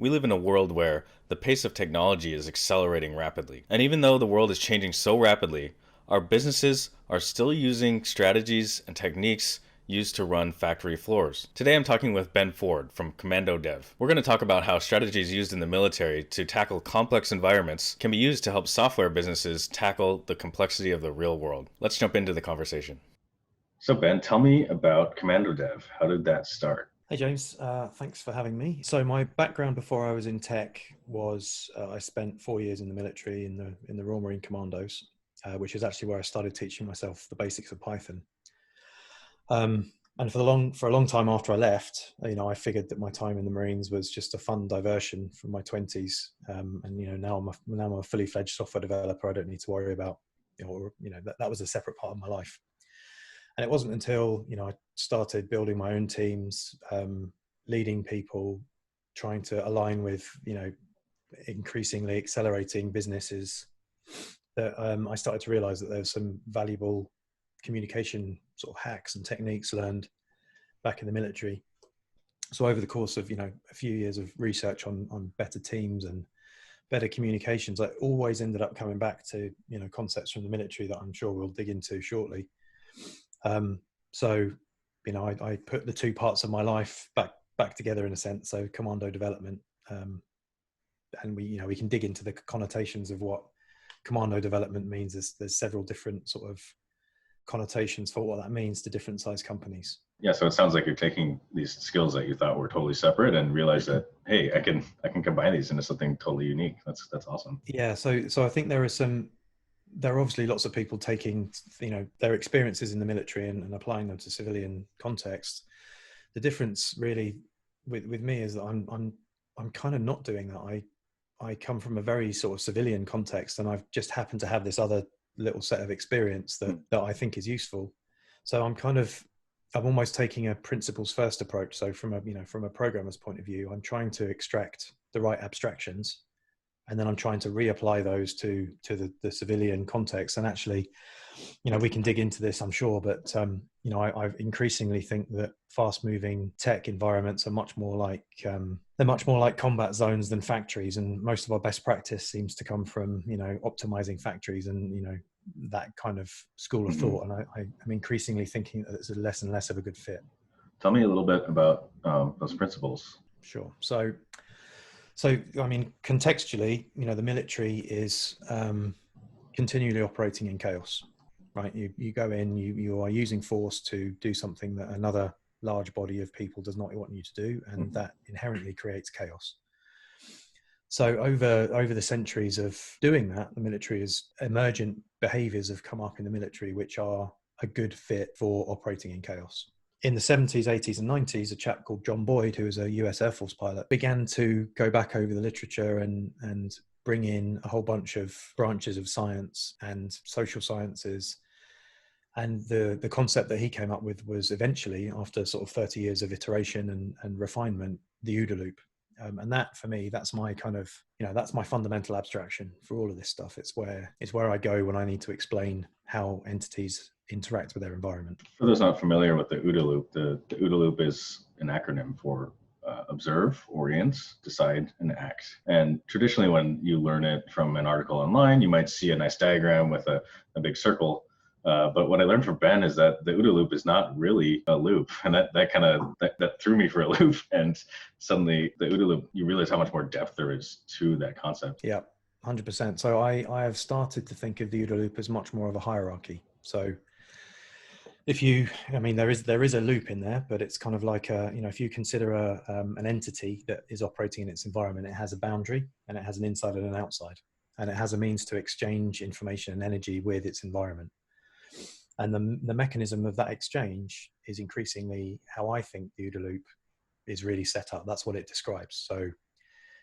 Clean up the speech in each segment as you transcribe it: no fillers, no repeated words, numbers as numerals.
We live in a world where the pace of technology is accelerating rapidly. And even though the world is changing so rapidly, our businesses are still using strategies and techniques used to run factory floors. Today I'm talking with Ben Ford from Commando Dev. We're going to talk about how strategies used in the military to tackle complex environments can be used to help software businesses tackle the complexity of the real world. Let's jump into the conversation. So Ben, tell me about Commando Dev. How did that start? Hey James, thanks for having me. So my background before I was in tech was I spent 4 years in the military in the Royal Marine Commandos, which is actually where I started teaching myself the basics of Python. And for a long time after I left, I figured that my time in the Marines was just a fun diversion from my 20s. And now I'm a fully fledged software developer. I don't need to worry about that was a separate part of my life. And it wasn't until I started building my own teams, leading people, trying to align with increasingly accelerating businesses, that I started to realize that there's some valuable communication sort of hacks and techniques learned back in the military. So over the course of a few years of research on better teams and better communications, I always ended up coming back to concepts from the military that I'm sure we'll dig into shortly. I put the two parts of my life back together in a sense. So Commando development, and we can dig into the connotations of what Commando development means. There's several different sort of connotations for what that means to different size companies. Yeah, so it sounds like you're taking these skills that you thought were totally separate and realize that, hey, I can combine these into something totally unique. That's awesome. Yeah. So I think there are obviously lots of people taking their experiences in the military and applying them to civilian context. The difference really with me is that I'm kind of not doing that. I come from a very sort of civilian context, and I've just happened to have this other little set of experience that I think is useful. So I'm almost taking a principles first approach. So from a programmer's point of view, I'm trying to extract the right abstractions, and then I'm trying to reapply those to the civilian context. And actually, we can dig into this, I'm sure, but I increasingly think that fast-moving tech environments are much more like combat zones than factories. And most of our best practice seems to come from optimizing factories and that kind of school of thought. And I'm increasingly thinking that it's less and less of a good fit. Tell me a little bit about those principles. Sure. So I mean, contextually, the military is continually operating in chaos, right? You go in, you are using force to do something that another large body of people does not want you to do, and that inherently creates chaos. So over the centuries of doing that, the military's emergent behaviors have come up in the military, which are a good fit for operating in chaos. In the 70s, 80s, and 90s, a chap called John Boyd, who was a US Air Force pilot, began to go back over the literature and bring in a whole bunch of branches of science and social sciences. And the concept that he came up with was eventually, after sort of 30 years of iteration and refinement, the OODA Loop. And that, for me, that's my kind of, that's my fundamental abstraction for all of this stuff. It's where I go when I need to explain how entities interact with their environment. For those not familiar with the OODA Loop, the OODA Loop is an acronym for observe, orient, decide, and act. And traditionally, when you learn it from an article online, you might see a nice diagram with a big circle. But what I learned from Ben is that the OODA loop is not really a loop, and that threw me for a loop. And suddenly, the OODA loop, you realize how much more depth there is to that concept. Yeah, 100%. So I have started to think of the OODA loop as much more of a hierarchy. So there is a loop in there, but it's kind of like if you consider an entity that is operating in its environment, it has a boundary and it has an inside and an outside, and it has a means to exchange information and energy with its environment. And the mechanism of that exchange is increasingly how I think the OODA loop is really set up. That's what it describes. So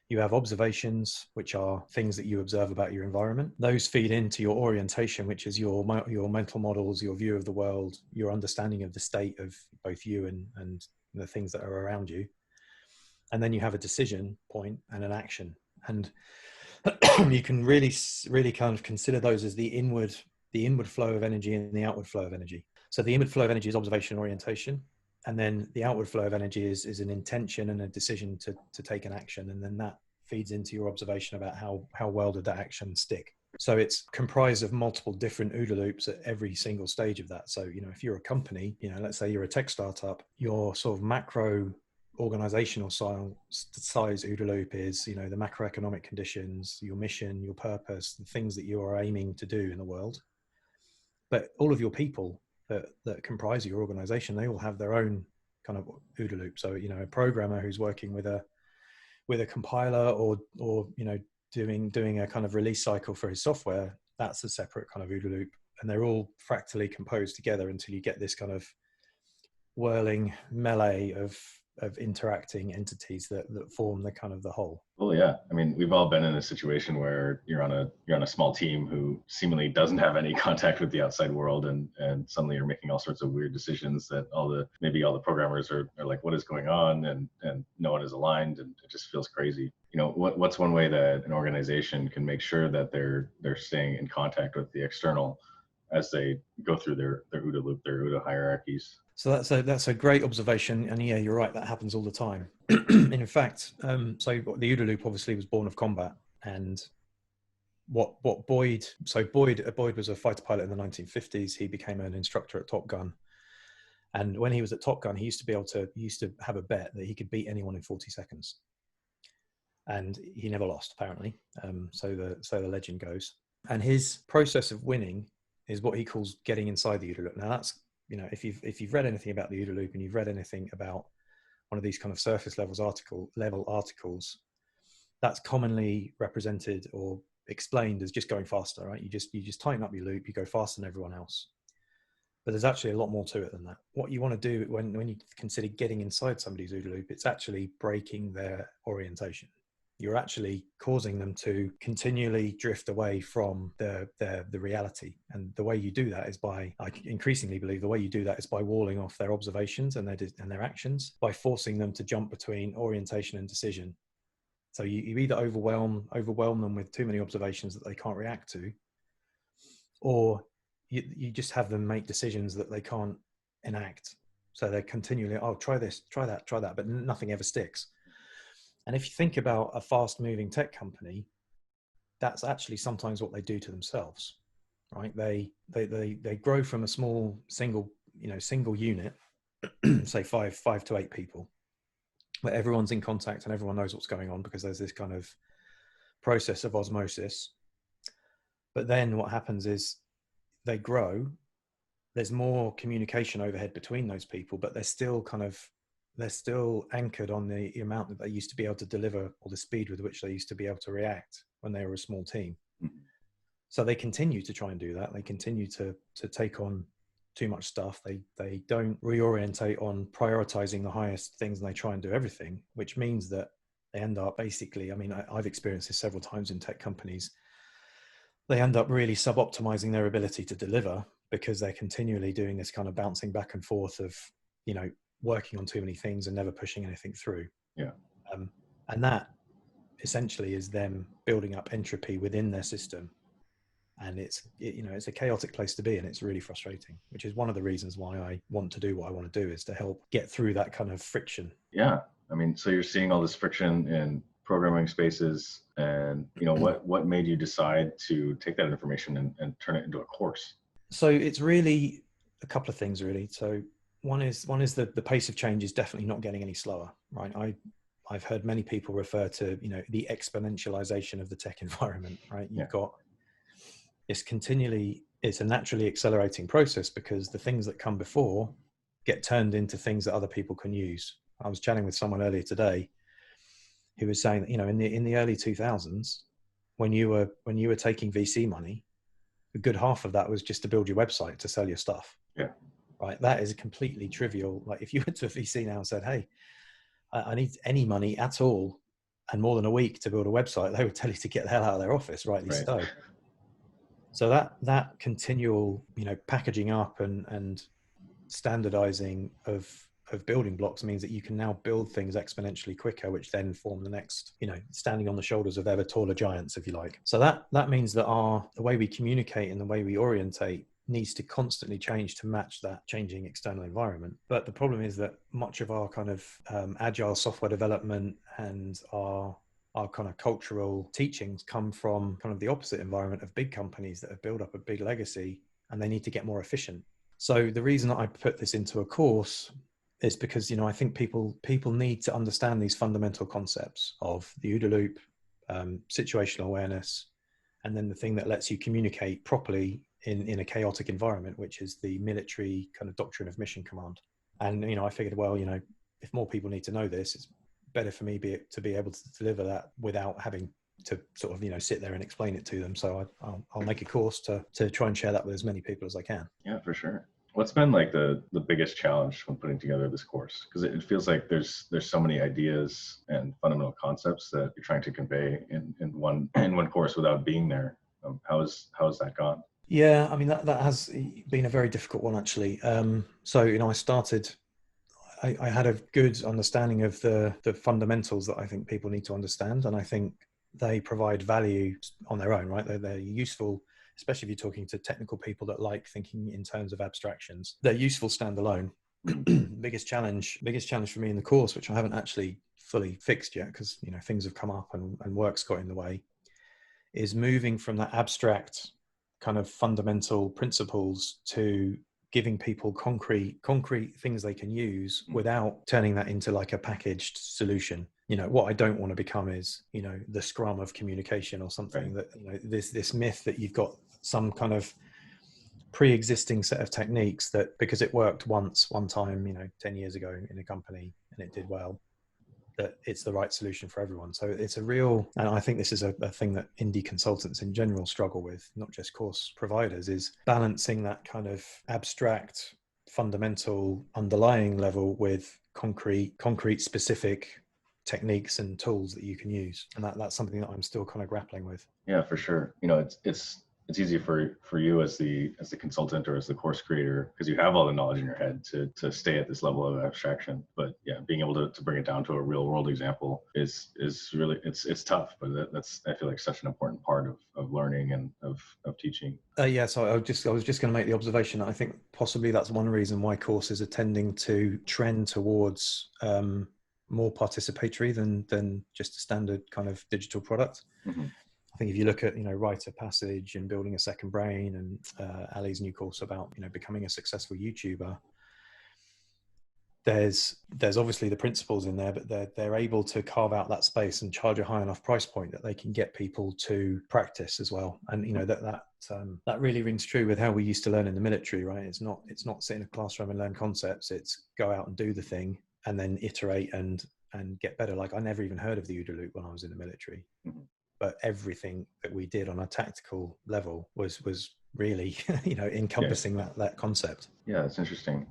you have observations, which are things that you observe about your environment. Those feed into your orientation, which is your mental models, your view of the world, your understanding of the state of both you and the things that are around you. And then you have a decision point and an action. And you can really kind of consider those as the inward flow of energy and the outward flow of energy. So the inward flow of energy is observation and orientation. And then the outward flow of energy is an intention and a decision to take an action. And then that feeds into your observation about how well did that action stick. So it's comprised of multiple different OODA loops at every single stage of that. So, if you're a company, let's say you're a tech startup, your sort of macro organizational size OODA loop is, the macroeconomic conditions, your mission, your purpose, the things that you are aiming to do in the world. But all of your people that comprise your organization, they all have their own kind of OODA loop. So, a programmer who's working with a compiler or doing a kind of release cycle for his software, that's a separate kind of OODA loop. And they're all fractally composed together until you get this kind of whirling melee of interacting entities that form the kind of the whole. Well, yeah. I mean, we've all been in a situation where you're on a small team who seemingly doesn't have any contact with the outside world, and suddenly you're making all sorts of weird decisions that maybe all the programmers are like, what is going on? And no one is aligned, and it just feels crazy. What's one way that an organization can make sure that they're staying in contact with the external as they go through their OODA loop, their OODA hierarchies? So that's a great observation, and yeah, you're right. That happens all the time. In fact, so the OODA loop obviously was born of combat, and what Boyd was a fighter pilot in the 1950s. He became an instructor at Top Gun, and when he was at Top Gun, he used to have a bet that he could beat anyone in 40 seconds, and he never lost apparently. So the legend goes, and his process of winning is what he calls getting inside the OODA loop. Now that's, if you've read anything about the OODA loop and you've read anything about one of these kind of surface level articles, that's commonly represented or explained as just going faster, right? You just tighten up your loop, you go faster than everyone else. But there's actually a lot more to it than that. What you want to do when you consider getting inside somebody's OODA loop, it's actually breaking their orientation. You're actually causing them to continually drift away from the reality. And the way you do that is I increasingly believe the way you do that is by walling off their observations and their actions, by forcing them to jump between orientation and decision. So you either overwhelm them with too many observations that they can't react to, or you just have them make decisions that they can't enact. So they're continually, try this, try that, but nothing ever sticks. And if you think about a fast-moving tech company, that's actually sometimes what they do to themselves, right? They grow from a small single unit, say five to 8 people, where everyone's in contact and everyone knows what's going on because there's this kind of process of osmosis. But then what happens is they grow. There's more communication overhead between those people, but they're still anchored on the amount that they used to be able to deliver, or the speed with which they used to be able to react when they were a small team. Mm-hmm. So they continue to try and do that. They continue to take on too much stuff. They don't reorientate on prioritizing the highest things, and they try and do everything, which means that they end up basically, I've experienced this several times in tech companies. They end up really sub-optimizing their ability to deliver because they're continually doing this kind of bouncing back and forth of, working on too many things and never pushing anything through. Yeah. And that essentially is them building up entropy within their system. And it's a chaotic place to be, and it's really frustrating, which is one of the reasons why I want to do what I want to do, is to help get through that kind of friction. Yeah. So you're seeing all this friction in programming spaces, and what made you decide to take that information and turn it into a course? So it's really a couple of things, really. So one is the pace of change is definitely not getting any slower, right? I've heard many people refer to, the exponentialization of the tech environment, right? You've got it's a naturally accelerating process because the things that come before get turned into things that other people can use. I was chatting with someone earlier today who was saying that, in the early 2000s, when you were taking VC money, a good half of that was just to build your website to sell your stuff. Yeah. Right. That is a completely trivial. Like if you went to a VC now and said, "Hey, I need any money at all and more than a week to build a website," they would tell you to get the hell out of their office, rightly so. So that continual, packaging up and standardizing of building blocks means that you can now build things exponentially quicker, which then form the next, standing on the shoulders of ever taller giants, if you like. So that means that the way we communicate and the way we orientate needs to constantly change to match that changing external environment. But the problem is that much of our kind of agile software development and our kind of cultural teachings come from kind of the opposite environment of big companies that have built up a big legacy, and they need to get more efficient. So the reason that I put this into a course is because, I think people need to understand these fundamental concepts of the OODA loop, situational awareness, and then the thing that lets you communicate properly in a chaotic environment, which is the military kind of doctrine of mission command. And, I figured, well, if more people need to know this, it's better for me to be able to deliver that without having to sort of, sit there and explain it to them. So I'll make a course to try and share that with as many people as I can. Yeah, for sure. What's been like the biggest challenge when putting together this course? Because it feels like there's so many ideas and fundamental concepts that you're trying to convey in one course without being there. How's that gone? Yeah, I mean that has been a very difficult one actually. So I had a good understanding of the fundamentals that I think people need to understand, and I think they provide value on their own, right? They're useful, especially if you're talking to technical people that like thinking in terms of abstractions. They're useful standalone. biggest challenge for me in the course, which I haven't actually fully fixed yet because things have come up and work's got in the way, is moving from that abstract kind of fundamental principles to giving people concrete things they can use without turning that into like a packaged solution. What I don't want to become is, the Scrum of communication or something. Right. That, this myth that you've got some kind of pre-existing set of techniques that because it worked one time, 10 years ago in a company and it did well, that it's the right solution for everyone. So it's a real, and I think this is a thing that indie consultants in general struggle with, not just course providers, is balancing that kind of abstract, fundamental, underlying level with concrete specific techniques and tools that you can use. And that's something that I'm still kind of grappling with. Yeah, for sure. It's easy for you as the consultant or as the course creator, because you have all the knowledge in your head to stay at this level of abstraction. But yeah, being able to bring it down to a real world example is really it's tough. But that's, I feel like, such an important part of learning and of teaching. Yeah, so I was just going to make the observation that I think possibly that's one reason why courses are tending to trend towards more participatory than just a standard kind of digital product. Mm-hmm. I think if you look at, Rite of Passage and Building a Second Brain and Ali's new course about, becoming a successful YouTuber, there's obviously the principles in there, but they're able to carve out that space and charge a high enough price point that they can get people to practice as well. And, that really rings true with how we used to learn in the military, right? It's not sit in a classroom and learn concepts. It's go out and do the thing and then iterate and get better. Like I never even heard of the OODA Loop when I was in the military. Mm-hmm. But everything that we did on a tactical level was really, encompassing that concept. Yeah, that's interesting.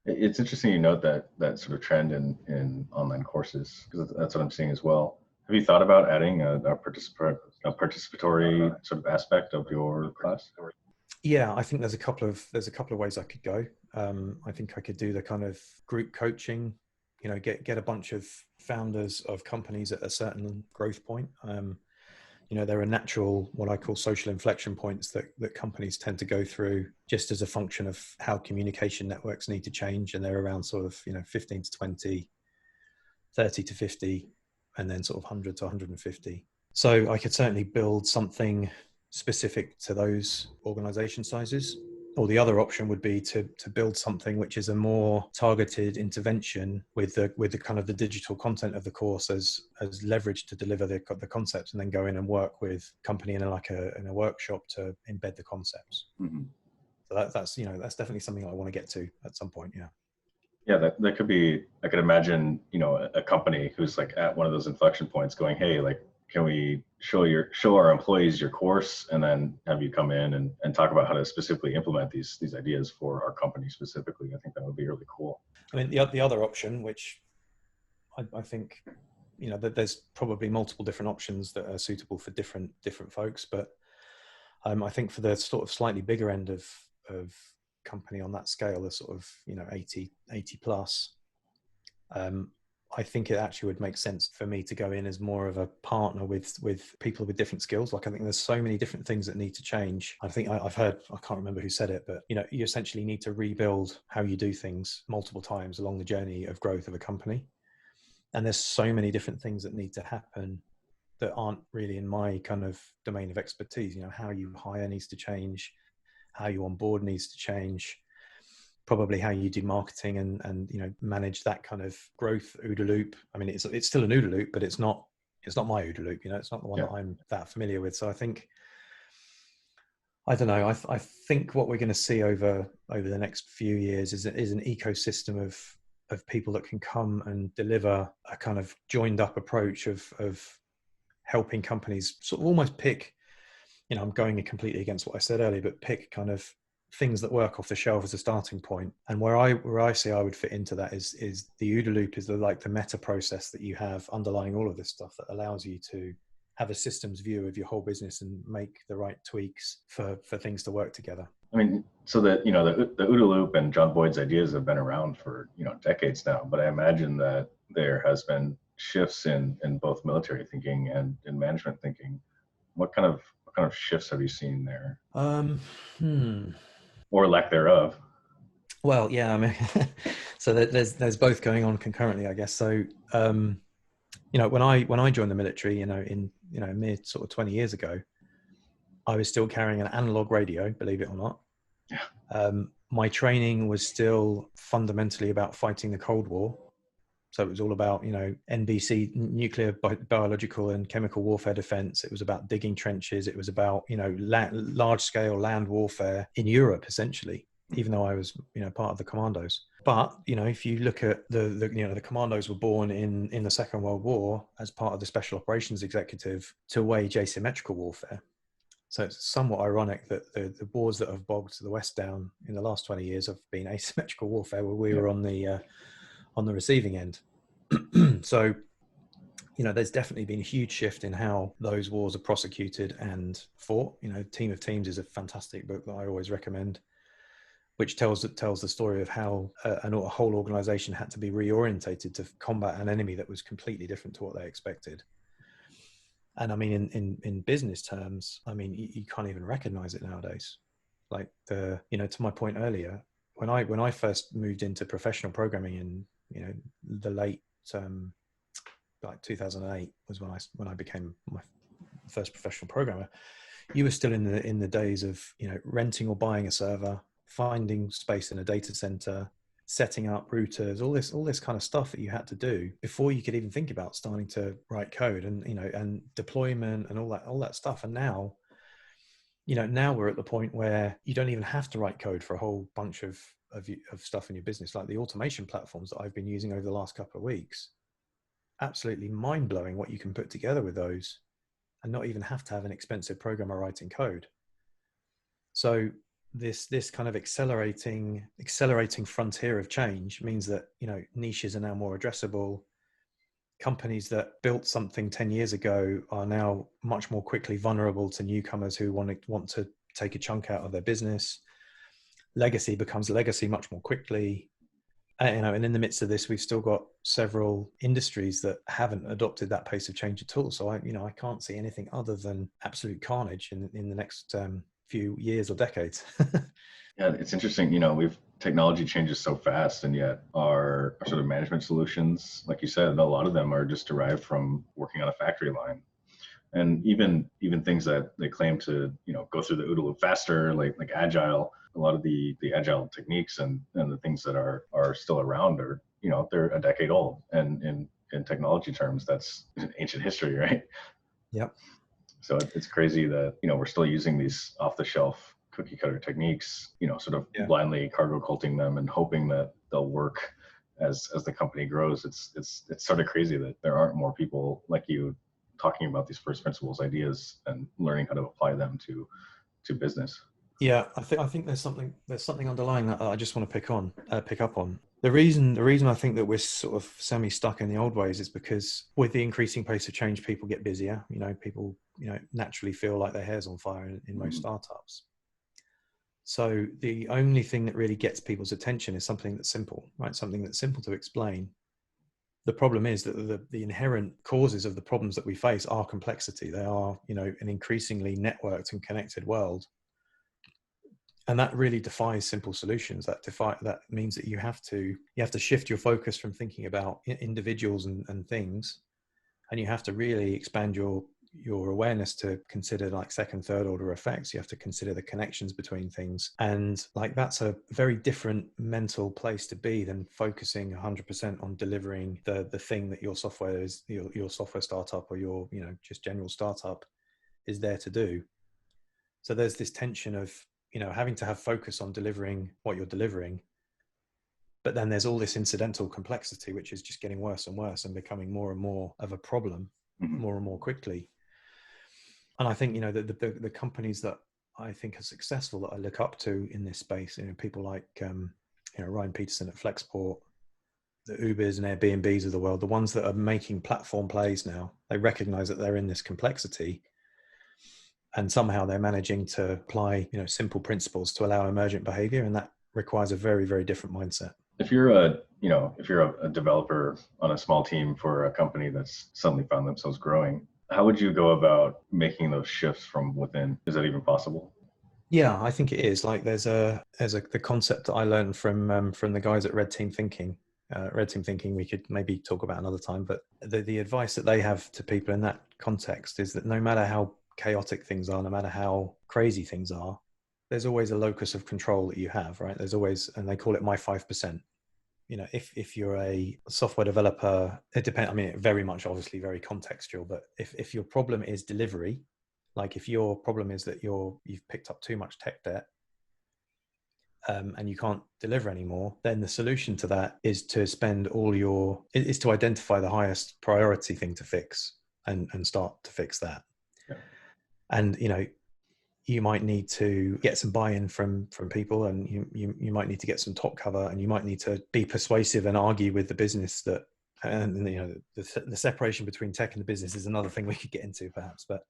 It's interesting you note that sort of trend in online courses, because that's what I'm seeing as well. Have you thought about adding a participatory sort of aspect of your class? Yeah, I think there's a couple of ways I could go. I think I could do the kind of group coaching, get a bunch of founders of companies at a certain growth point. There are natural, what I call social inflection points that companies tend to go through just as a function of how communication networks need to change. And they're around sort of, 15 to 20, 30 to 50, and then sort of 100 to 150. So I could certainly build something specific to those organization sizes. Or the other option would be to build something which is a more targeted intervention with the kind of the digital content of the course as leverage to deliver the concepts, and then go in and work with company in a workshop to embed the concepts. Mm-hmm. So that's definitely something I want to get to at some point. Yeah. Yeah, that could be. I could imagine a company who's like at one of those inflection points, going, hey, like, can we show our employees your course, and then have you come in and talk about how to specifically implement these ideas for our company specifically? I think that would be really cool. I mean, the other option, which I think, that there's probably multiple different options that are suitable for different folks, but I think for the sort of slightly bigger end of company on that scale, the sort of 80 plus, I think it actually would make sense for me to go in as more of a partner with people with different skills. Like, I think there's so many different things that need to change. I think I've heard, I can't remember who said it, but you know, you essentially need to rebuild how you do things multiple times along the journey of growth of a company. And there's so many different things that need to happen that aren't really in my kind of domain of expertise. You know, how you hire needs to change, how you onboard needs to change, probably how you do marketing and you know, manage that kind of growth OODA loop. I mean, it's still an OODA loop, but it's not my OODA loop. You know, it's not the one that I'm that familiar with. So I think, I don't know. I think what we're going to see over the next few years is an ecosystem of people that can come and deliver a kind of joined up approach of helping companies sort of almost pick, you know, I'm going completely against what I said earlier, but pick kind of things that work off the shelf as a starting point. And where I see I would fit into that is the OODA loop is the meta process that you have underlying all of this stuff that allows you to have a systems view of your whole business and make the right tweaks for things to work together. I mean, so that, you know, the OODA loop and John Boyd's ideas have been around for, you know, decades now, but I imagine that there has been shifts in both military thinking and in management thinking. What kind of shifts have you seen there? Or lack thereof? Well, yeah, I mean, so there's both going on concurrently, I guess. So, you know, when I joined the military, you know, in mid sort of 20 years ago, I was still carrying an analog radio, believe it or not. Yeah. My training was still fundamentally about fighting the Cold War. So it was all about, you know, NBC, nuclear, biological and chemical warfare defense. It was about digging trenches. It was about, you know, large scale land warfare in Europe, essentially, even though I was, you know, part of the Commandos. But, you know, if you look at the Commandos were born in the Second World War as part of the Special Operations Executive to wage asymmetrical warfare. So it's somewhat ironic that the wars that have bogged the West down in the last 20 years have been asymmetrical warfare, where we were on the receiving end. So, you know, there's definitely been a huge shift in how those wars are prosecuted and fought. You know, Team of Teams is a fantastic book that I always recommend, which tells the story of how a whole organization had to be reorientated to combat an enemy that was completely different to what they expected. And I mean, in business terms, I mean, you can't even recognize it nowadays. Like you know, to my point earlier, when I first moved into professional programming in, you know, the late like 2008 was when I became my first professional programmer. You were still in the days of, you know, renting or buying a server, finding space in a data center, setting up routers, all this kind of stuff that you had to do before you could even think about starting to write code and, you know, and deployment and all that stuff. And now, you know, now we're at the point where you don't even have to write code for a whole bunch of stuff in your business. Like the automation platforms that I've been using over the last couple of weeks, absolutely mind blowing what you can put together with those and not even have to have an expensive programmer writing code. So this kind of accelerating frontier of change means that, you know, niches are now more addressable. Companies that built something 10 years ago are now much more quickly vulnerable to newcomers who want to take a chunk out of their business. Legacy becomes legacy much more quickly. You know, and in the midst of this, we've still got several industries that haven't adopted that pace of change at all. So I can't see anything other than absolute carnage in the next few years or decades. Yeah, it's interesting. You know, technology changes so fast, and yet our sort of management solutions, like you said, a lot of them are just derived from working on a factory line. And even things that they claim to, you know, go through the OODA loop faster, like Agile. A lot of the Agile techniques and the things that are still around are, you know, they're a decade old. And in technology terms, that's ancient history, right? Yep. So it's crazy that, you know, we're still using these off the shelf cookie cutter techniques, you know, sort of blindly cargo culting them and hoping that they'll work as the company grows. It's sort of crazy that there aren't more people like you talking about these first principles ideas and learning how to apply them to business. Yeah, I think there's something underlying that I just want to pick up on. The reason I think that we're sort of semi stuck in the old ways is because with the increasing pace of change, people get busier. You know, people, you know, naturally feel like their hair's on fire in most startups. So the only thing that really gets people's attention is something that's simple, right? Something that's simple to explain The problem is that the inherent causes of the problems that we face are complexity. They are, an increasingly networked and connected world. And that really defies simple solutions. That means that you have to shift your focus from thinking about individuals and things, and you have to really expand your awareness to consider like second, third order effects. You have to consider the connections between things, and like that's a very different mental place to be than focusing 100% on delivering the thing that your software is, your software startup or your just general startup is there to do. So there's this tension of having to have focus on delivering what you're delivering, but then there's all this incidental complexity which is just getting worse and worse and becoming more and more of a problem, more and more quickly. And I think the companies that I think are successful, that I look up to in this space, people like Ryan Peterson at Flexport, the Ubers and Airbnbs of the world, the ones that are making platform plays now, they recognize that they're in this complexity, and somehow they're managing to apply simple principles to allow emergent behavior, and that requires a very, very different mindset. If you're a developer on a small team for a company that's suddenly found themselves growing, how would you go about making those shifts from within? Is that even possible? Yeah, I think it is. Like there's the concept that I learned from the guys at Red Team Thinking. Red Team Thinking we could maybe talk about another time, but the advice that they have to people in that context is that no matter how chaotic things are, no matter how crazy things are, there's always a locus of control that you have, right? There's always, and they call it my 5%. If you're a software developer, it depends. I mean, very much obviously very contextual, but if your problem is delivery, like if your problem is that you've picked up too much tech debt, and you can't deliver anymore, then the solution to that is to is to identify the highest priority thing to fix and start to fix that. Yeah. And you might need to get some buy-in from people, and you might need to get some top cover, and you might need to be persuasive and argue with the business that, and the separation between tech and the business is another thing we could get into perhaps. But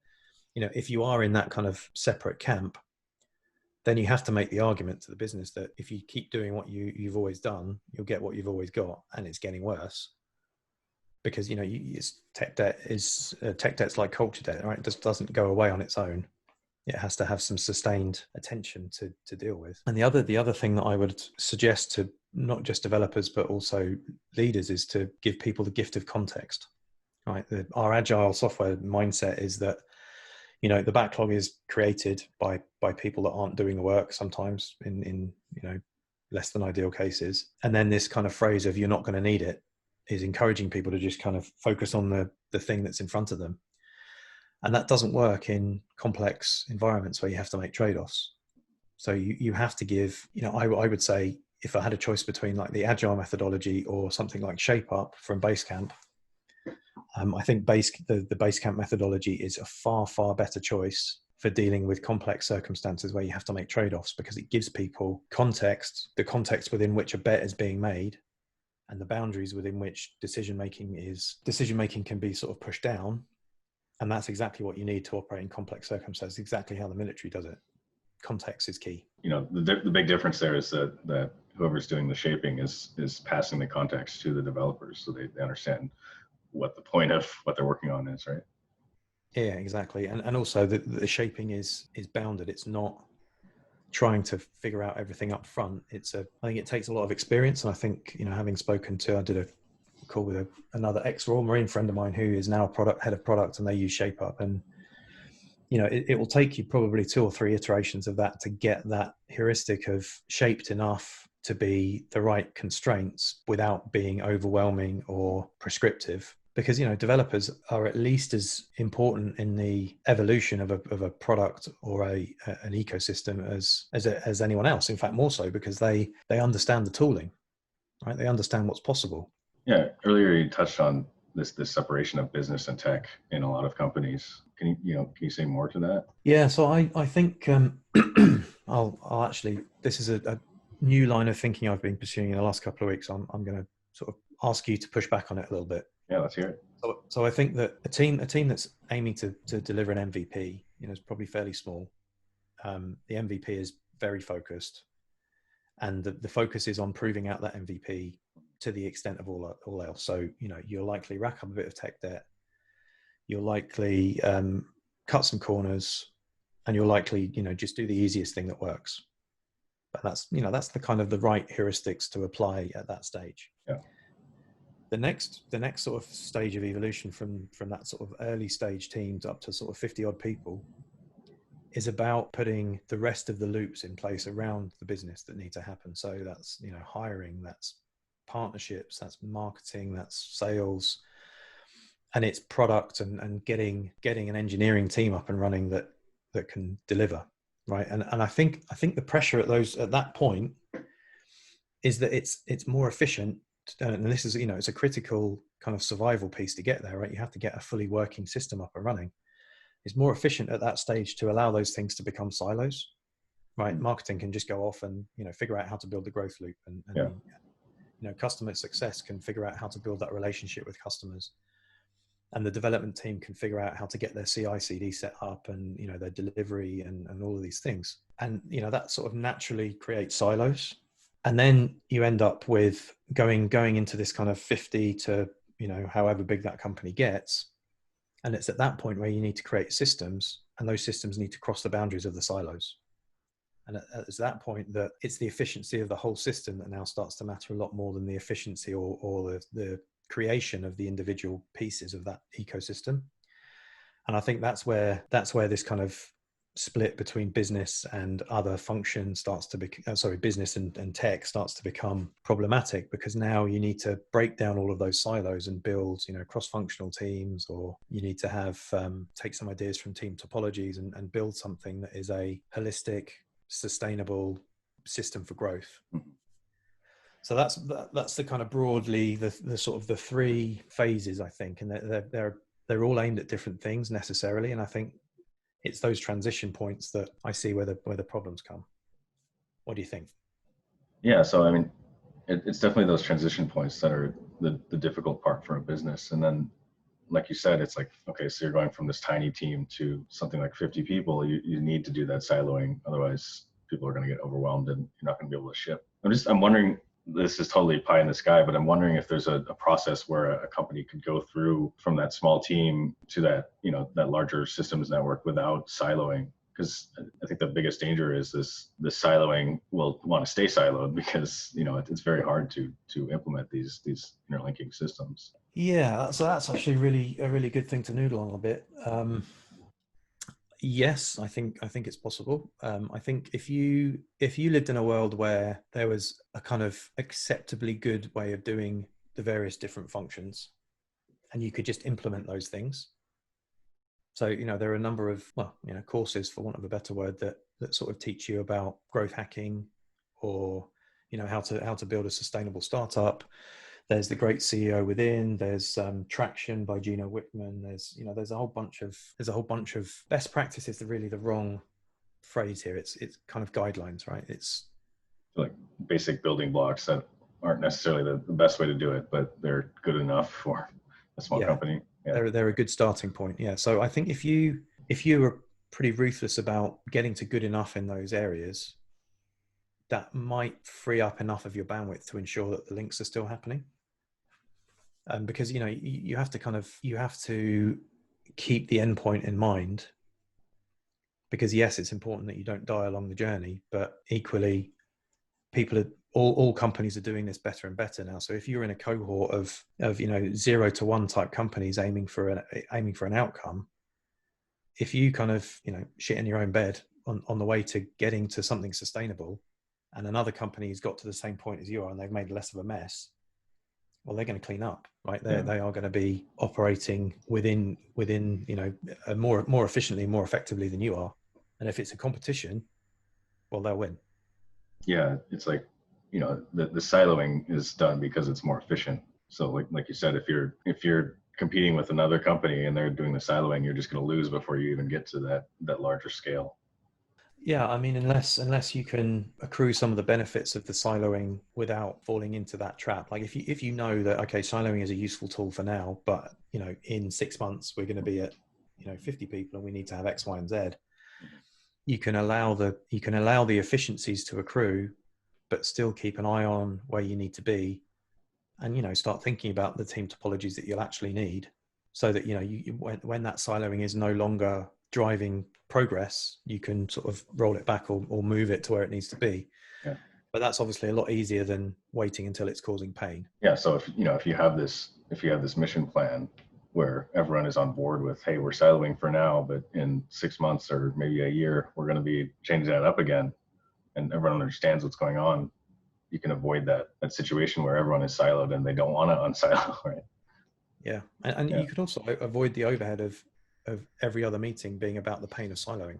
if you are in that kind of separate camp, then you have to make the argument to the business that if you keep doing what you've always done, you'll get what you've always got, and it's getting worse. Because tech debt's like culture debt, right? It just doesn't go away on its own. It has to have some sustained attention to deal with. And the other thing that I would suggest to not just developers but also leaders is to give people the gift of context. Right, our agile software mindset is that the backlog is created by people that aren't doing the work sometimes in less than ideal cases, and then this kind of phrase of "you're not going to need it" is encouraging people to just kind of focus on the thing that's in front of them. And that doesn't work in complex environments where you have to make trade-offs. So you have to give, I would say, if I had a choice between like the agile methodology or something like Shape Up from Basecamp, I think the Basecamp methodology is a far, far better choice for dealing with complex circumstances where you have to make trade-offs, because it gives people context, the context within which a bet is being made, and the boundaries within which decision making can be sort of pushed down. And that's exactly what you need to operate in complex circumstances, exactly how the military does it. Context is key. The big difference there is that whoever's doing the shaping is passing the context to the developers, so they understand what the point of what they're working on is, right? Yeah, exactly. And also the shaping is bounded. It's not trying to figure out everything up front. I think it takes a lot of experience. And I think, having spoken to, I did a call with another ex-Royal Marine friend of mine who is now head of product, and they use Shape Up, and it will take you probably 2 or 3 iterations of that to get that heuristic of shaped enough to be the right constraints without being overwhelming or prescriptive. Because developers are at least as important in the evolution of a product or an ecosystem as anyone else. In fact, more so, because they understand the tooling, right? They understand what's possible. Yeah, earlier you touched on this separation of business and tech in a lot of companies. Can you say more to that? Yeah, so I think I'll actually, this is a new line of thinking I've been pursuing in the last couple of weeks. I'm going to sort of ask you to push back on it a little bit. Yeah, let's hear it. So I think that a team that's aiming to deliver an MVP, is probably fairly small. The MVP is very focused, and the focus is on proving out that MVP to the extent of all else. So, you'll likely rack up a bit of tech debt. You'll likely cut some corners, and you'll likely, just do the easiest thing that works. But that's the kind of the right heuristics to apply at that stage. Yeah. The next sort of stage of evolution from that sort of early stage teams up to sort of 50 odd people is about putting the rest of the loops in place around the business that need to happen. So that's, hiring, that's partnerships, that's marketing, that's sales, and it's product and getting an engineering team up and running that can deliver, right? And I think the pressure at that point is that it's more efficient, and this is, it's a critical kind of survival piece to get there, right? You have to get a fully working system up and running. It's more efficient at that stage to allow those things to become silos, right? Marketing can just go off and, figure out how to build the growth loop, and customer success can figure out how to build that relationship with customers. And the development team can figure out how to get their CI/CD set up, and their delivery and all of these things. And that sort of naturally creates silos. And then you end up with going into this kind of 50 to however big that company gets. And it's at that point where you need to create systems, and those systems need to cross the boundaries of the silos. And it's that point that it's the efficiency of the whole system that now starts to matter a lot more than the efficiency or the creation of the individual pieces of that ecosystem. And I think that's where this kind of split between business and other functions starts to business and tech starts to become problematic, because now you need to break down all of those silos and build, cross-functional teams, or you need to have take some ideas from team topologies and build something that is a holistic, sustainable system for growth. So that's the kind of broadly the sort of the three phases, I think, and they're all aimed at different things necessarily. And I think it's those transition points that I see where the problems come. What do you think? Yeah, so I mean, it's definitely those transition points that are the difficult part for a business. And then, like you said, it's like, okay, so you're going from this tiny team to something like 50 people. You need to do that siloing, otherwise people are going to get overwhelmed and you're not going to be able to ship. I'm wondering, this is totally pie in the sky, but I'm wondering if there's a process where a company could go through from that small team to that, that larger systems network without siloing. Because I think the biggest danger is this siloing will want to stay siloed, because, it's very hard to implement these interlinking systems. Yeah, so that's actually a really good thing to noodle on a bit. Yes, I think it's possible. I think if you lived in a world where there was a kind of acceptably good way of doing the various different functions, and you could just implement those things. So, there are a number of, courses, for want of a better word, that sort of teach you about growth hacking, or, how to build a sustainable startup. There's the Great CEO Within. There's Traction by Gino Wickman. There's a whole bunch of best practices. Are really the wrong phrase here. It's kind of guidelines, right? It's like basic building blocks that aren't necessarily the best way to do it, but they're good enough for a small company. Yeah. They're a good starting point. Yeah. So I think if you were pretty ruthless about getting to good enough in those areas, that might free up enough of your bandwidth to ensure that the links are still happening. Because you have to keep the endpoint in mind, because yes, it's important that you don't die along the journey, but equally, all companies are doing this better and better now. So if you're in a cohort of 0 to 1 type companies aiming for an outcome, if you kind of shit in your own bed on the way to getting to something sustainable, and another company has got to the same point as you are and they've made less of a mess, well, they're going to clean up, right? They are going to be operating within more efficiently, more effectively than you are. And if it's a competition, well, they'll win. Yeah, it's like, the siloing is done because it's more efficient. So like you said, if you're competing with another company and they're doing the siloing, you're just going to lose before you even get to that larger scale. Yeah, I mean, unless you can accrue some of the benefits of the siloing without falling into that trap. Like if you know that, okay, siloing is a useful tool for now, but in 6 months we're going to be at 50 people and we need to have X, Y, and Z. You can allow the efficiencies to accrue, but still keep an eye on where you need to be, and, you know, start thinking about the team topologies that you'll actually need, so that, you know, when that siloing is no longer driving progress, you can sort of roll it back or move it to where it needs to be. Yeah. But that's obviously a lot easier than waiting until it's causing pain. Yeah. So if you have this mission plan where everyone is on board with, hey, we're siloing for now, but in 6 months or maybe a year, we're going to be changing that up again, and everyone understands what's going on, you can avoid that situation where everyone is siloed and they don't want to unsilo, right? Yeah. And Yeah. you could also avoid the overhead of every other meeting being about the pain of siloing.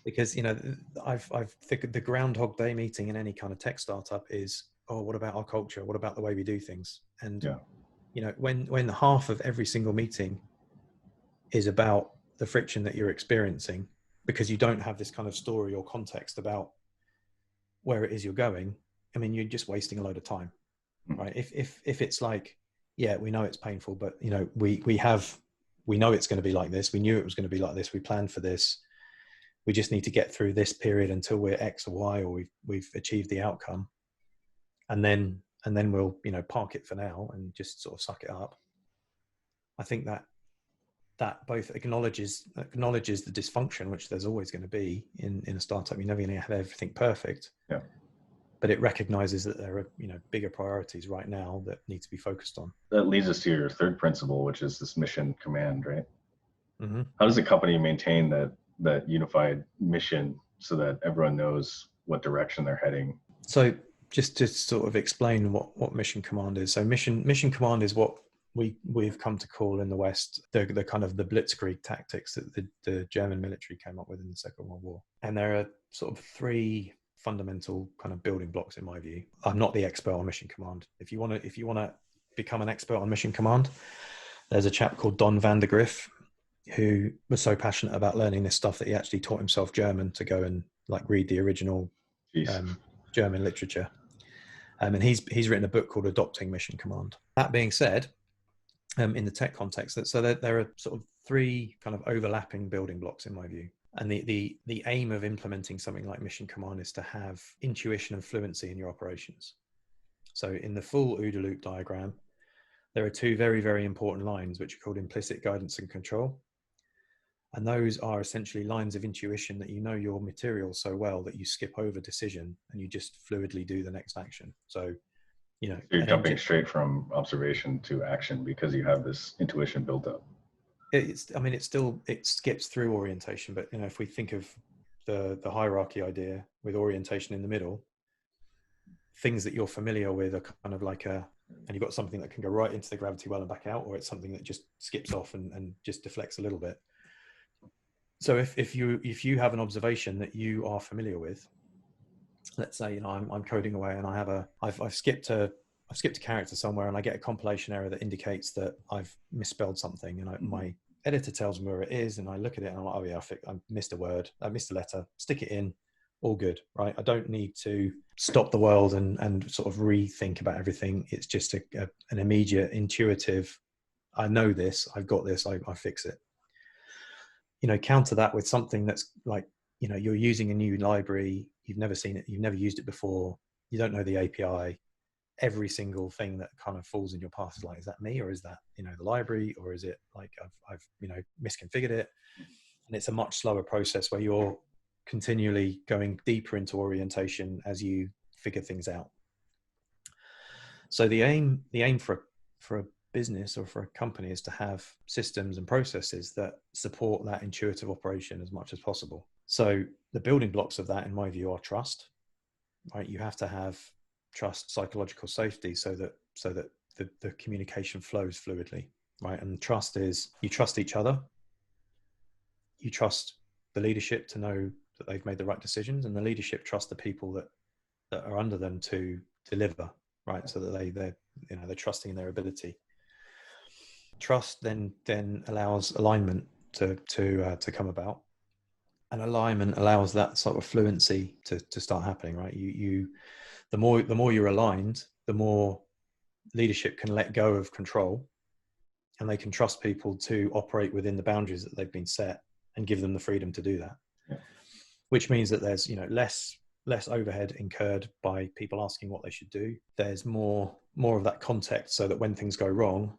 Because, you know, I've the Groundhog Day meeting in any kind of tech startup is, oh, what about our culture? What about the way we do things? And, Yeah. you know, when half of every single meeting is about the friction that you're experiencing because you don't have this kind of story or context about where it is you're going, I mean, you're just wasting a load of time, right? If it's like, yeah, we know it's painful, but, you know, we know it's going to be like this. We knew it was going to be like this. We planned for this. We just need to get through this period until we're X or Y, or we've achieved the outcome, and then we'll, you know, park it for now and just sort of suck it up. I think that both acknowledges the dysfunction, which there's always going to be in a startup. You're never going to have everything perfect. Yeah. But it recognizes that there are, you know, bigger priorities right now that need to be focused on. That leads us to your third principle, which is this mission command, right? Mm-hmm. How does a company maintain that unified mission so that everyone knows what direction they're heading? So just to sort of explain what mission command is. So mission command is what we've come to call in the West the kind of the blitzkrieg tactics that the German military came up with in the Second World War. And there are sort of three fundamental kind of building blocks in my view. I'm not the expert on mission command. If you want to become an expert on mission command, there's a chap called Don Vandergriff who was so passionate about learning this stuff that he actually taught himself German to go and like read the original German literature. And he's written a book called Adopting Mission Command. That being said, in the tech context, so there are sort of three kind of overlapping building blocks in my view. And the aim of implementing something like mission command is to have intuition and fluency in your operations. So in the full OODA Loop diagram, there are two very, very important lines, which are called implicit guidance and control. And those are essentially lines of intuition that you know your material so well that you skip over decision and you just fluidly do the next action. So, you know, you're jumping straight from observation to action because you have this intuition built up. It skips through orientation, but, you know, if we think of the hierarchy idea with orientation in the middle, things that you're familiar with are kind of like and you've got something that can go right into the gravity well and back out, or it's something that just skips off and just deflects a little bit. So if you have an observation that you are familiar with, let's say, you know, I'm coding away and I've skipped a character somewhere and I get a compilation error that indicates that I've misspelled something, and my editor tells me where it is, and I look at it and I'm like, oh yeah, I missed a word, I missed a letter, stick it in, all good, right? I don't need to stop the world and sort of rethink about everything. It's just an immediate, intuitive, I know this, I've got this, I fix it. You know, counter that with something that's like, you know, you're using a new library, you've never seen it, you've never used it before, you don't know the API. Every single thing that kind of falls in your path is like, is that me, or is that, you know, the library, or is it like I've you know, misconfigured it? And it's a much slower process where you're continually going deeper into orientation as you figure things out. So the aim for a business or for a company is to have systems and processes that support that intuitive operation as much as possible. So the building blocks of that, in my view, are trust, right? You have to have trust, psychological safety, so that the communication flows fluidly, right? And trust is, you trust each other, you trust the leadership to know that they've made the right decisions, and the leadership trust the people that are under them to deliver, right? So that they're you know, they're trusting in their ability. Trust then allows alignment to come about, and alignment allows that sort of fluency to start happening, right? The more you're aligned, the more leadership can let go of control, and they can trust people to operate within the boundaries that they've been set and give them the freedom to do that. Yeah. Which means that there's, you know, less less overhead incurred by people asking what they should do. There's more of that context, so that when things go wrong,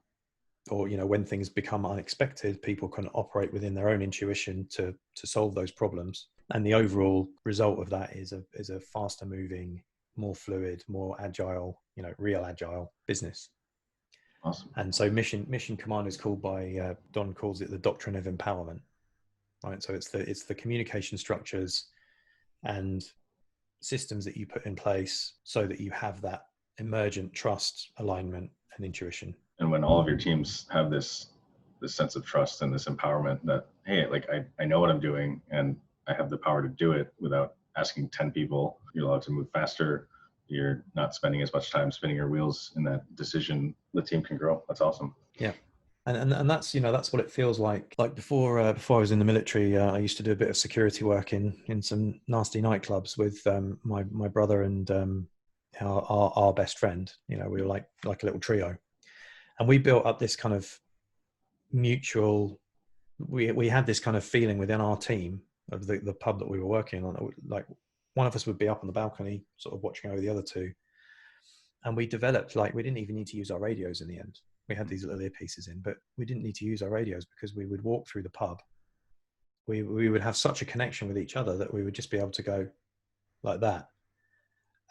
or when things become unexpected, people can operate within their own intuition to solve those problems. And the overall result of that is a faster moving, more fluid, more agile, real agile business. Awesome. And so mission command is called by Don calls it the Doctrine of Empowerment, right? So it's the communication structures and systems that you put in place so that you have that emergent trust, alignment, and intuition. And when all of your teams have this sense of trust and this empowerment that, hey, like I know what I'm doing and I have the power to do it without asking 10 people, you're allowed to move faster. You're not spending as much time spinning your wheels in that decision. The team can grow. That's awesome. Yeah. And that's, that's what it feels like. Like before I was in the military, I used to do a bit of security work in some nasty nightclubs with my brother and our best friend. We were like a little trio, and we built up this kind of mutual. We had this kind of feeling within our team of the pub that we were working on. Like one of us would be up on the balcony, sort of watching over the other two, and we developed, like, we didn't even need to use our radios in the end. We had these little earpieces in, but we didn't need to use our radios because we would walk through the pub. We would have such a connection with each other that we would just be able to go like that.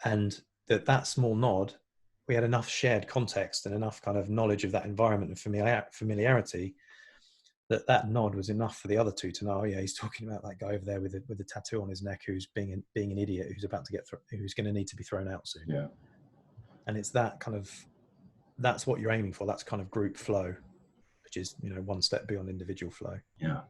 And that small nod, we had enough shared context and enough kind of knowledge of that environment and familiarity that nod was enough for the other two to know, oh yeah, he's talking about that guy over there with a tattoo on his neck who's being an idiot, who's about to who's going to need to be thrown out soon. Yeah. And it's that kind of, that's what you're aiming for. That's kind of group flow, which is, one step beyond individual flow. Yeah.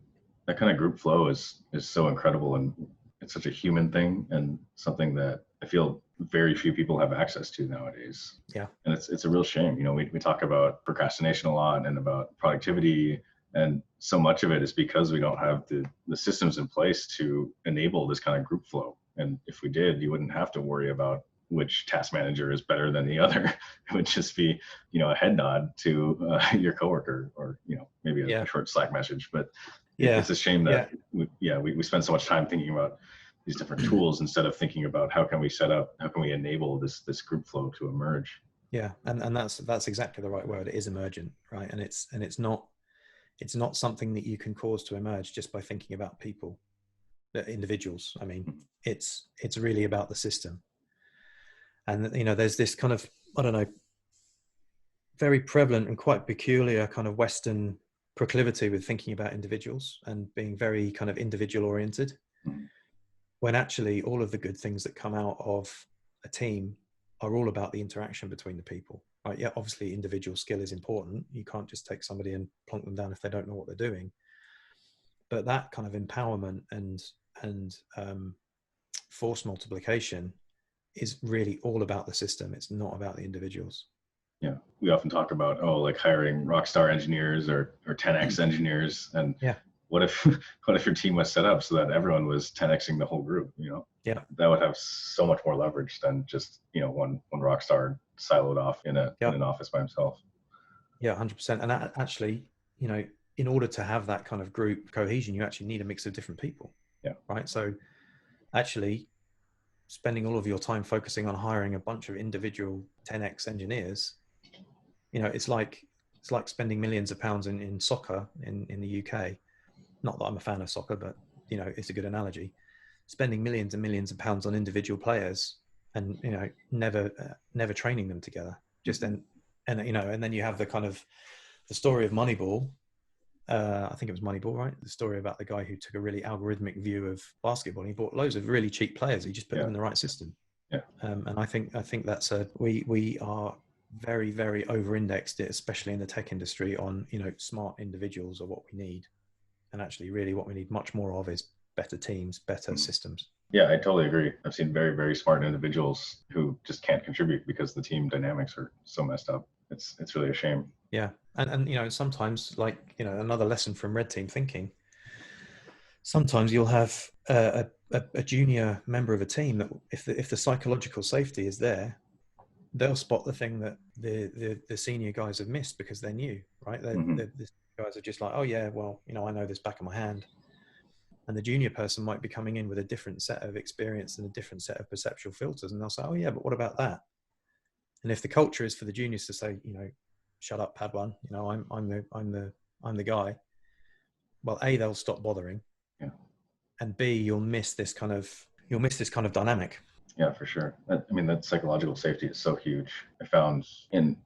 That kind of group flow is so incredible, and it's such a human thing and something that I feel very few people have access to nowadays. Yeah. And it's a real shame. We talk about procrastination a lot and about productivity, and so much of it is because we don't have the systems in place to enable this kind of group flow. And if we did, you wouldn't have to worry about which task manager is better than the other. It would just be, a head nod to your coworker, or, maybe a short Slack message. But it's a shame that we spend so much time thinking about these different tools instead of thinking about how can we enable this group flow to emerge. Yeah. And that's exactly the right word. It is emergent, right? And it's not something that you can cause to emerge just by thinking about people, individuals. I mean, it's really about the system. And, there's this kind of, I don't know, very prevalent and quite peculiar kind of Western proclivity with thinking about individuals and being very kind of individual oriented, when actually all of the good things that come out of a team are all about the interaction between the people. Right? Yeah, obviously individual skill is important. You can't just take somebody and plonk them down if they don't know what they're doing. But that kind of empowerment and force multiplication is really all about the system. It's not about the individuals. Yeah, we often talk about like hiring rock star engineers or 10x engineers, and what if your team was set up so that everyone was 10xing the whole group? That would have so much more leverage than just one rock star siloed off in an office by himself. Yeah, 100%. And actually, in order to have that kind of group cohesion, you actually need a mix of different people. Yeah. Right. So actually, spending all of your time focusing on hiring a bunch of individual 10x engineers, it's like spending millions of pounds in soccer in the UK. Not that I'm a fan of soccer, but it's a good analogy. Spending millions and millions of pounds on individual players and never training them together. And then you have the kind of the story of Moneyball. I think it was Moneyball, right? The story about the guy who took a really algorithmic view of basketball. And he bought loads of really cheap players. He just put them in the right system. Yeah. And I think that's we are very, very over-indexed, especially in the tech industry, on smart individuals are what we need. And actually, really, what we need much more of is better teams, better systems. Yeah, I totally agree. I've seen very, very smart individuals who just can't contribute because the team dynamics are so messed up. It's really a shame. Yeah. And sometimes, like, another lesson from red team thinking, sometimes you'll have a junior member of a team that if the psychological safety is there, they'll spot the thing that the senior guys have missed because they're new, right? The guys are just like, oh yeah, well, I know this back of my hand. And the junior person might be coming in with a different set of experience and a different set of perceptual filters. And they'll say, oh yeah, but what about that? And if the culture is for the juniors to say, shut up, Padawan, I'm the guy. Well, A, they'll stop bothering. Yeah. And B, you'll miss this kind of dynamic. Yeah, for sure. That psychological safety is so huge. I found in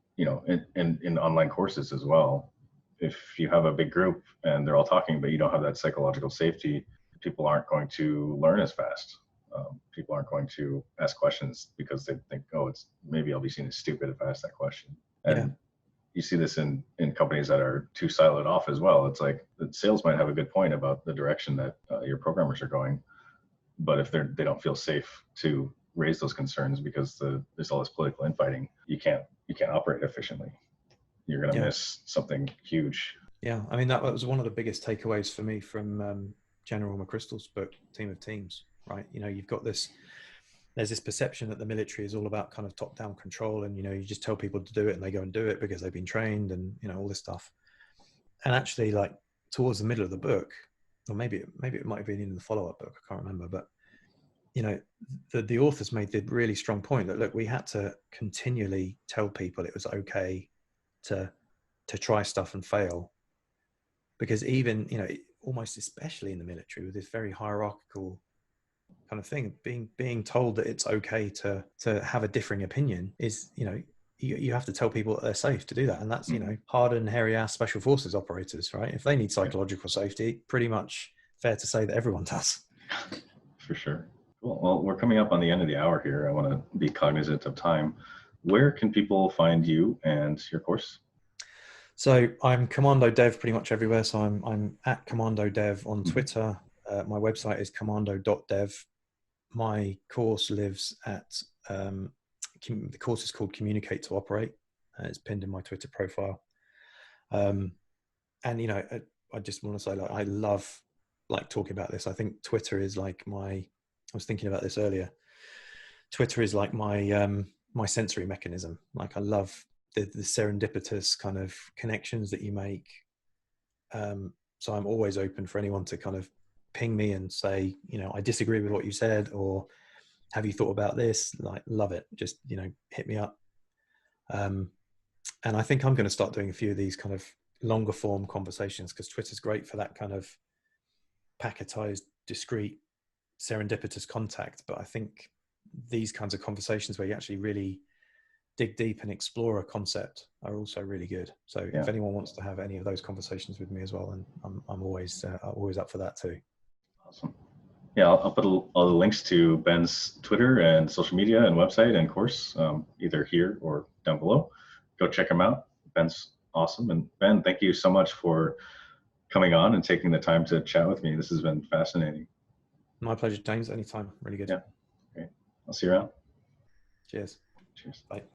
online courses as well. If you have a big group and they're all talking, but you don't have that psychological safety, people aren't going to learn as fast. People aren't going to ask questions because they think, oh, maybe I'll be seen as stupid if I ask that question. And you see this in companies that are too siloed off as well. It's like the sales might have a good point about the direction that your programmers are going, but if they don't feel safe to raise those concerns because there's all this political infighting, you can't operate efficiently. You're going to miss something huge. Yeah, that was one of the biggest takeaways for me from General McChrystal's book, Team of Teams. Right, you've got there's this perception that the military is all about kind of top-down control, and you just tell people to do it and they go and do it because they've been trained, and all this stuff. And actually, like towards the middle of the book, or maybe it might have been in the follow-up book, I can't remember, but the authors made the really strong point that, look, we had to continually tell people it was okay to try stuff and fail, because even almost especially in the military with this very hierarchical kind of thing, being told that it's okay to have a differing opinion is you have to tell people that they're safe to do that. And that's hardened, hairy ass special forces operators, right? If they need psychological safety, pretty much fair to say that everyone does. For sure. Cool. Well, we're coming up on the end of the hour here. I want to be cognizant of time. Where can people find you and your course? So I'm Commando Dev pretty much everywhere. So I'm at Commando Dev on Twitter. My website is commando.dev. My course lives at, the course is called Communicate to Operate. It's pinned in my Twitter profile. And, I just want to say, I love talking about this. I think Twitter is I was thinking about this earlier. Twitter is like my sensory mechanism. I love the serendipitous kind of connections that you make. So I'm always open for anyone to kind of ping me and say, I disagree with what you said, or have you thought about this? Love it. Just, hit me up. And I think I'm going to start doing a few of these kind of longer form conversations, because Twitter's great for that kind of packetized, discrete, serendipitous contact. But I think these kinds of conversations where you actually really dig deep and explore a concept are also really good. So if anyone wants to have any of those conversations with me as well, and I'm always up for that too. Awesome. Yeah, I'll put all the links to Ben's Twitter and social media and website and course, either here or down below. Go check him out. Ben's awesome. And Ben, thank you so much for coming on and taking the time to chat with me. This has been fascinating. My pleasure, James. Anytime. Really good. Yeah. Okay. I'll see you around. Cheers. Cheers. Bye.